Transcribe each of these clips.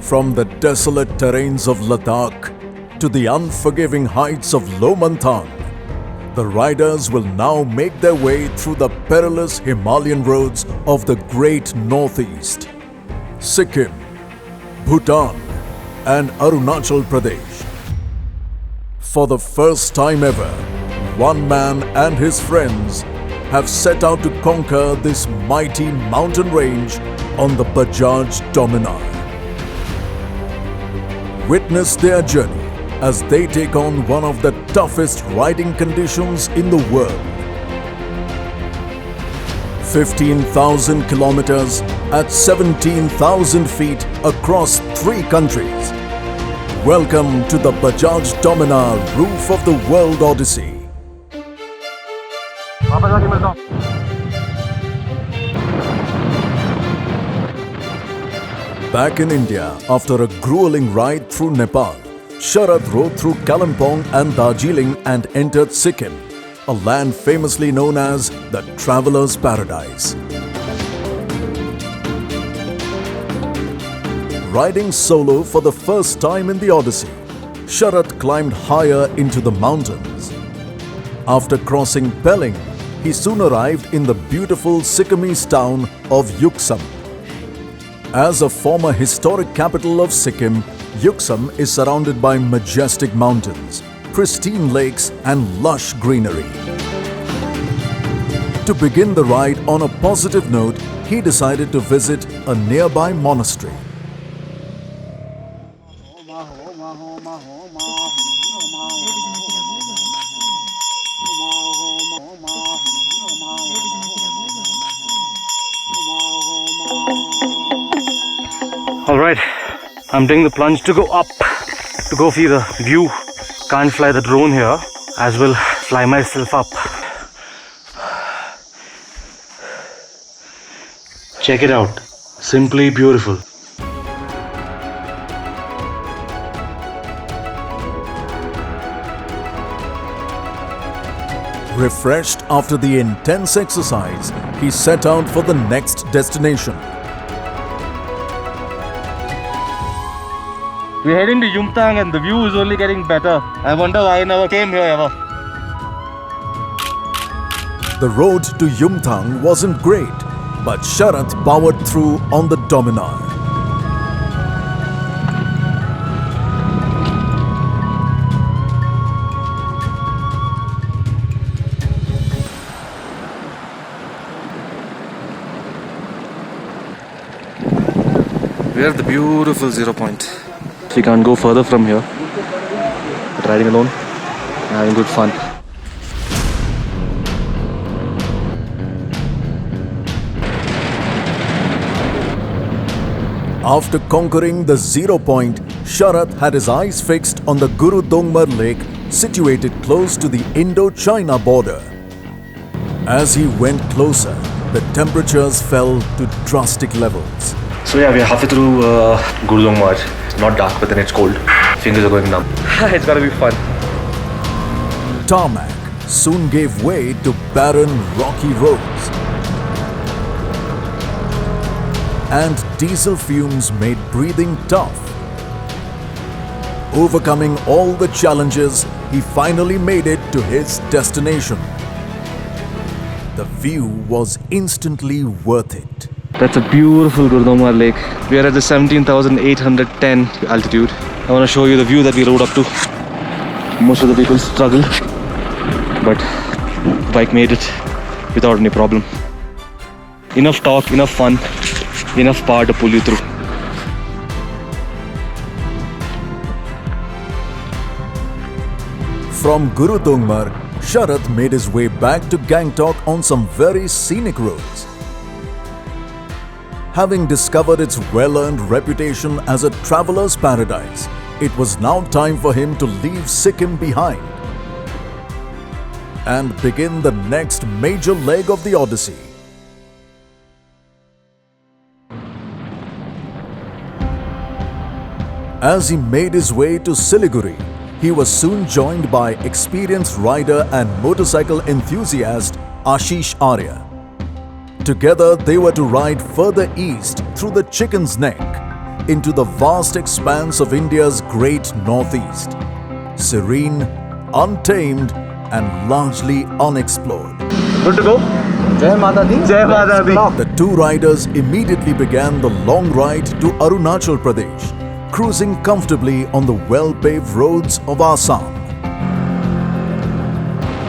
From the desolate terrains of Ladakh to the unforgiving heights of Yumthang, the riders will now make their way through the perilous Himalayan roads of the Great Northeast, Sikkim, Bhutan and Arunachal Pradesh. For the first time ever, one man and his friends have set out to conquer this mighty mountain range on the Bajaj Dominar. Witness their journey as they take on one of the toughest riding conditions in the world. 15,000 kilometers at 17,000 feet across 3 countries. Welcome to the Bajaj Dominar Roof of the World Odyssey. Back in India, after a grueling ride through Nepal, Sarath rode through Kalimpong and Darjeeling and entered Sikkim, a land famously known as the Traveller's Paradise. Riding solo for the first time in the Odyssey, Sarath climbed higher into the mountains. After crossing Pelling, he soon arrived in the beautiful Sikkimese town of Yumthang. As a former historic capital of Sikkim, Yumthang is surrounded by majestic mountains, pristine lakes and lush greenery. To begin the ride on a positive note, he decided to visit a nearby monastery. Alright, I'm taking the plunge to go up, to go see the view. Can't fly the drone here, as well fly myself up. Check it out, simply beautiful. Refreshed after the intense exercise, he set out for the next destination. We're heading to Yumthang and the view is only getting better. I wonder why I never came here ever. The road to Yumthang wasn't great, but Sarath powered through on the Dominar. We're at the beautiful Ziro point. We can't go further from here. But riding alone, having good fun. After conquering the Ziro point, Sarath had his eyes fixed on the Gurudongmar Lake, situated close to the Indo-China border. As he went closer, the temperatures fell to drastic levels. So yeah, we're halfway through Gurudongmar. It's not dark, but then it's cold. Fingers are going numb. It's gotta be fun. Tarmac soon gave way to barren, rocky roads. And diesel fumes made breathing tough. Overcoming all the challenges, he finally made it to his destination. The view was instantly worth it. That's a beautiful Gurudongmar Lake. We are at the 17,810 altitude. I want to show you the view that we rode up to. Most of the people struggle, but the bike made it without any problem. Enough talk, enough fun, enough power to pull you through. From Gurudongmar, Sarath made his way back to Gangtok on some very scenic roads. Having discovered its well-earned reputation as a traveller's paradise, it was now time for him to leave Sikkim behind and begin the next major leg of the Odyssey. As he made his way to Siliguri, he was soon joined by experienced rider and motorcycle enthusiast Ashish Arya. Together, they were to ride further east through the Chicken's Neck, into the vast expanse of India's great northeast. Serene, untamed, and largely unexplored. Good to go? Jai Mata Di. Jai Mata Di. The two riders immediately began the long ride to Arunachal Pradesh, cruising comfortably on the well-paved roads of Assam.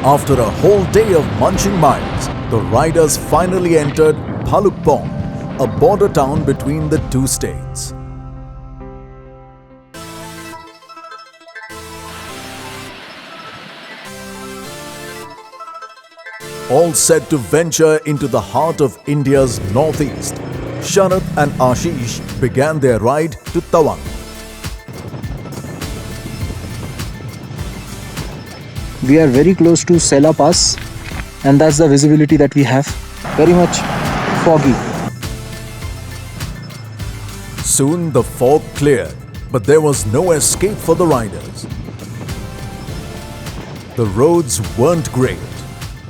After a whole day of munching miles, the riders finally entered Bhalukpong, a border town between the two states. All set to venture into the heart of India's northeast, Sarath and Ashish began their ride to Tawang. We are very close to Sela Pass, and that's the visibility that we have. Very much foggy. Soon the fog cleared, but there was no escape for the riders. The roads weren't great,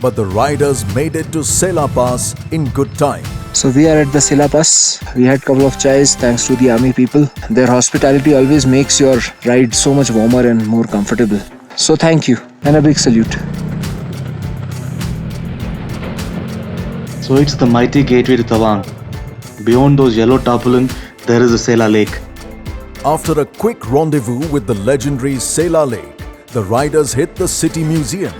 but the riders made it to Sela Pass in good time. So we are at the Sela Pass. We had a couple of chais thanks to the army people. Their hospitality always makes your ride so much warmer and more comfortable. So thank you and a big salute. So it's the mighty gateway to Tawang. Beyond those yellow tarpaulin, there is the Sela Lake. After a quick rendezvous with the legendary Sela Lake, the riders hit the city museum,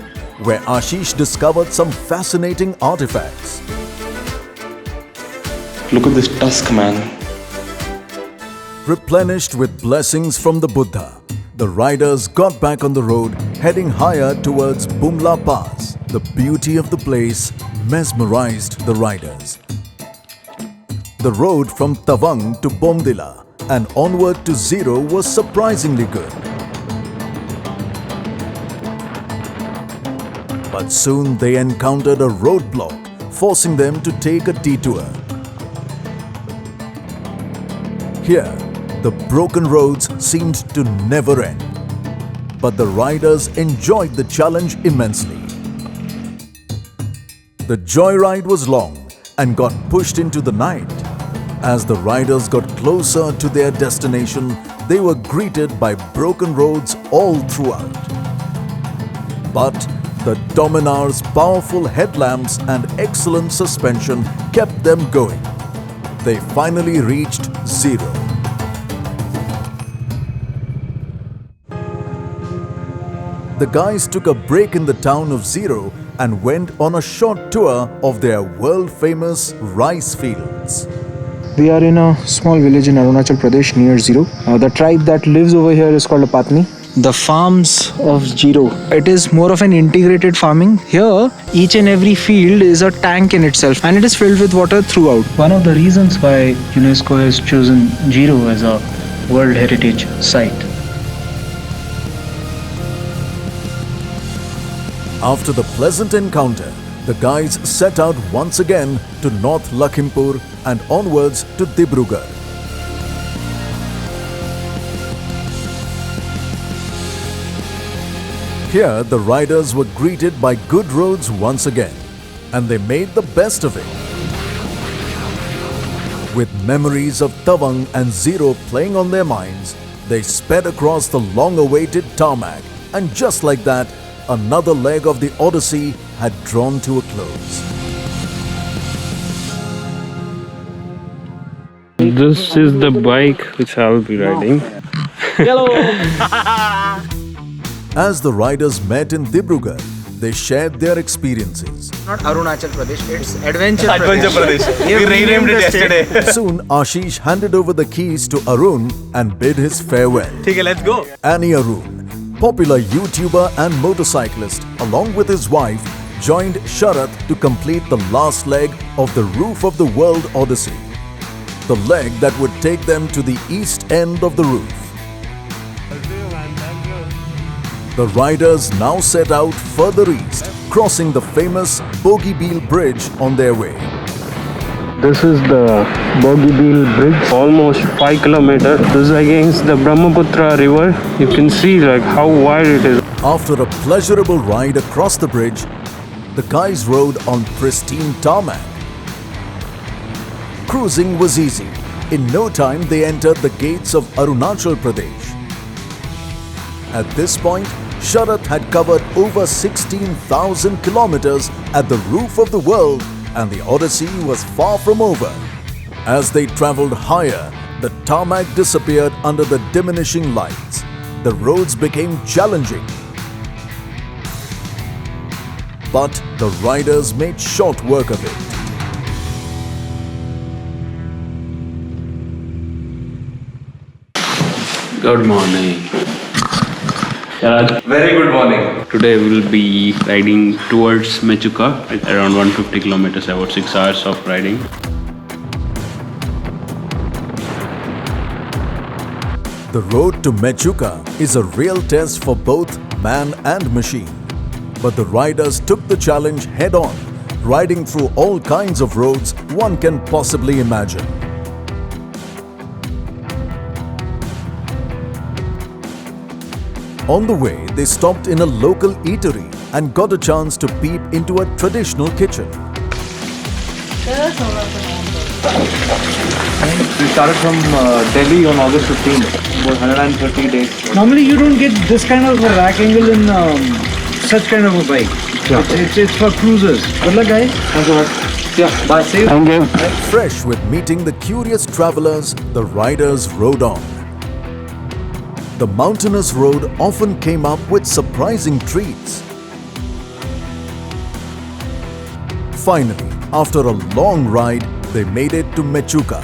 where Ashish discovered some fascinating artifacts. Look at this tusk, man. Replenished with blessings from the Buddha, the riders got back on the road, heading higher towards Bumla Pass. The beauty of the place mesmerized the riders. The road from Tawang to Bomdila and onward to Ziro was surprisingly good. But soon they encountered a roadblock, forcing them to take a detour. Here, the broken roads seemed to never end. But the riders enjoyed the challenge immensely. The joyride was long and got pushed into the night. As the riders got closer to their destination, they were greeted by broken roads all throughout. But the Dominars' powerful headlamps and excellent suspension kept them going. They finally reached Ziro. The guys took a break in the town of Ziro and went on a short tour of their world-famous rice fields. We are in a small village in Arunachal Pradesh near Ziro. The tribe that lives over here is called a Patni. The farms of Ziro, it is more of an integrated farming. Here, each and every field is a tank in itself and it is filled with water throughout. One of the reasons why UNESCO has chosen Ziro as a World Heritage Site. After the pleasant encounter, the guys set out once again to North Lakhimpur and onwards to Dibrugarh. Here, the riders were greeted by good roads once again, and they made the best of it. With memories of Tawang and Ziro playing on their minds, they sped across the long-awaited tarmac, and just like that, another leg of the Odyssey had drawn to a close. This is the bike which I'll be riding. As the riders met in Dibrugarh, they shared their experiences. Not Arunachal Pradesh, it's Adventure Pradesh. We renamed it yesterday. Soon, Ashish handed over the keys to Arun and bid his farewell. Okay, let's go. Annie Arun, popular YouTuber and motorcyclist, along with his wife, joined Sarath to complete the last leg of the Roof of the World Odyssey. The leg that would take them to the east end of the roof. The riders now set out further east, crossing the famous Bogibeel Bridge on their way. This is the Bogibeel Bridge, almost 5 kilometers. This is against the Brahmaputra river. You can see like how wide it is. After a pleasurable ride across the bridge, the guys rode on pristine tarmac. Cruising was easy, In no time, they entered the gates of Arunachal Pradesh. At this point, Sarath had covered over 16,000 kilometers at the roof of the world, and the Odyssey was far from over. As they traveled higher, the tarmac disappeared under the diminishing lights. The roads became challenging. But the riders made short work of it. Good morning. Sarath. Very good morning. Today we will be riding towards Mechuka at around 150 kilometers, about 6 hours of riding. The road to Mechuka is a real test for both man and machine. But the riders took the challenge head-on, riding through all kinds of roads one can possibly imagine. On the way, they stopped in a local eatery and got a chance to peep into a traditional kitchen. We started from Delhi on August 15th, about 130 days. Normally you don't get this kind of a rack angle in such kind of a bike. Yeah. It's for cruisers. Good luck, guys. Thanks a lot. Yeah, bye. See you. Thank you. Fresh with meeting the curious travelers, the riders rode on. The mountainous road often came up with surprising treats. Finally, after a long ride, they made it to Mechuka.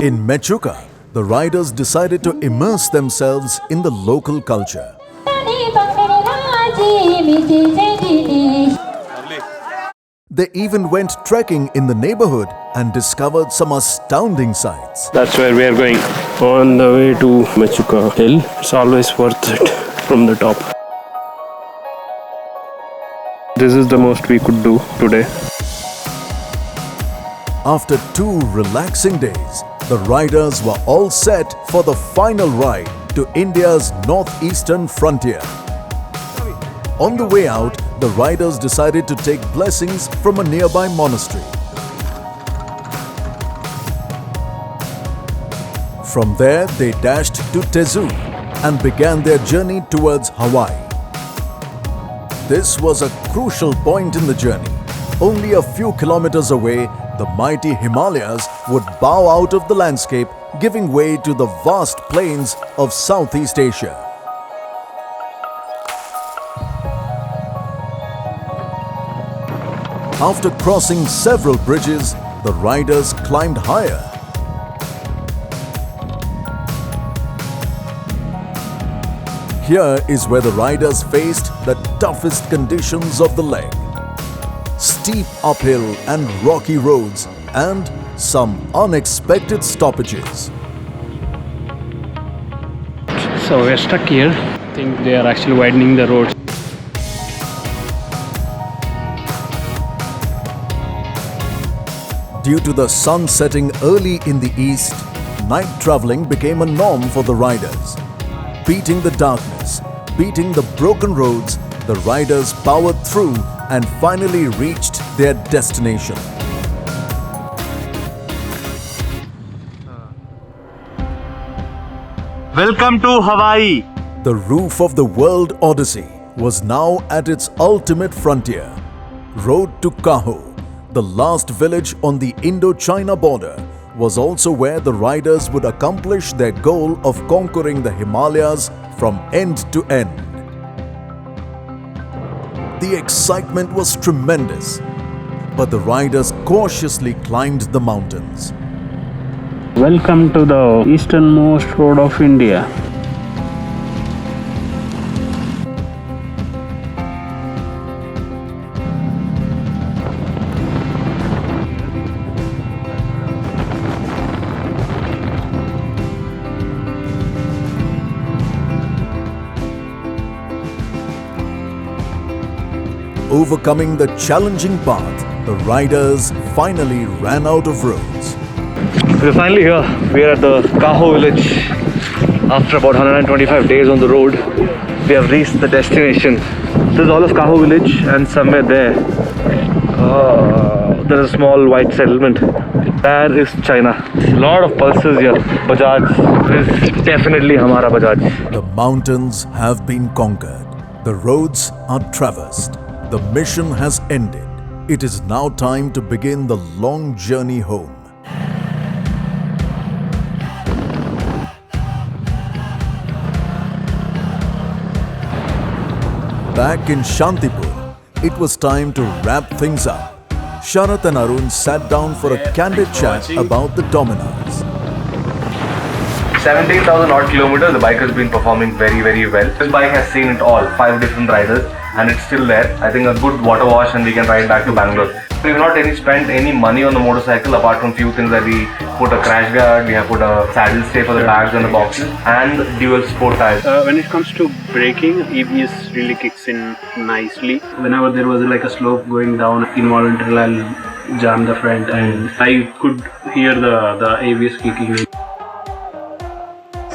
In Menchukha, the riders decided to immerse themselves in the local culture. They even went trekking in the neighborhood and discovered some astounding sights. That's where we are going. On the way to Mechuka hill. It's always worth it from the top. This is the most we could do today. After 2 relaxing days, the riders were all set for the final ride to India's northeastern frontier. On the way out, the riders decided to take blessings from a nearby monastery. From there, they dashed to Tezu and began their journey towards Hawai. This was a crucial point in the journey. Only a few kilometers away, the mighty Himalayas would bow out of the landscape, giving way to the vast plains of Southeast Asia. After crossing several bridges, the riders climbed higher. Here is where the riders faced the toughest conditions of the leg. Steep uphill and rocky roads and some unexpected stoppages. So we're stuck here. I think they are actually widening the road. Due to the sun setting early in the east, night traveling became a norm for the riders. Beating the darkness, beating the broken roads, the riders powered through and finally reached their destination. Welcome to Hawaii. The roof of the world Odyssey was now at its ultimate frontier. Road to Kaho, the last village on the Indo-China border, was also where the riders would accomplish their goal of conquering the Himalayas from end to end. The excitement was tremendous, but the riders cautiously climbed the mountains. Welcome to the easternmost road of India. Overcoming the challenging path, the riders finally ran out of roads. We're finally here. We are at the Kaho village. After about 125 days on the road, we have reached the destination. This is all of Kaho village, and somewhere there, there's a small white settlement. There is China. A lot of pulses here. Bajaj is definitely Hamara Bajaj. The mountains have been conquered. The roads are traversed. The mission has ended. It is now time to begin the long journey home. Back in Shantipur, it was time to wrap things up. Sarath and Arun sat down for a candid chat about the Dominars. 17,000 odd kilometers, the bike has been performing very, very well. This bike has seen it all, 5 different riders, and it's still there. I think a good water wash and we can ride back to Bangalore. We've not spent any money on the motorcycle apart from few things that we put a crash guard, we have put a saddle stay for the bags and the boxes, and dual sport tires. When it comes to braking, ABS really kicks in nicely. Whenever there was like a slope going down, involuntarily I'll jam the front, and I could hear the ABS kicking in.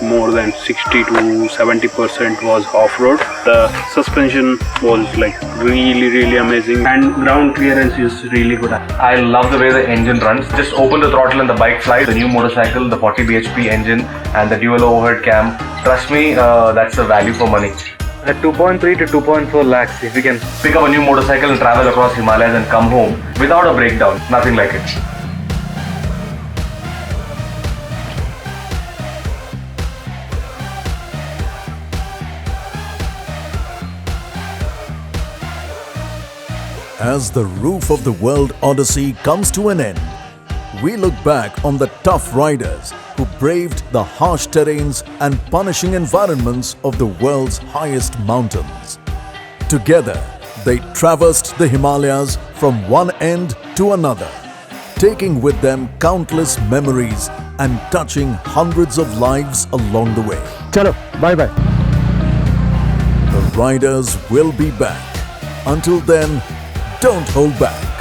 More than 60 to 70% was off-road. The suspension was like really amazing, and ground clearance is really good. I love the way the engine runs. Just open the throttle and the bike flies. The new motorcycle, the 40 bhp engine and the dual overhead cam. Trust me, that's the value for money. At 2.3 to 2.4 lakhs, if we can Pick up a new motorcycle and travel across Himalayas and come home without a breakdown. Nothing like it. As the roof of the world Odyssey comes to an end, we look back on the tough riders who braved the harsh terrains and punishing environments of the world's highest mountains. Together, they traversed the Himalayas from one end to another, taking with them countless memories and touching hundreds of lives along the way. Chalo, bye-bye. The riders will be back. Until then, don't hold back.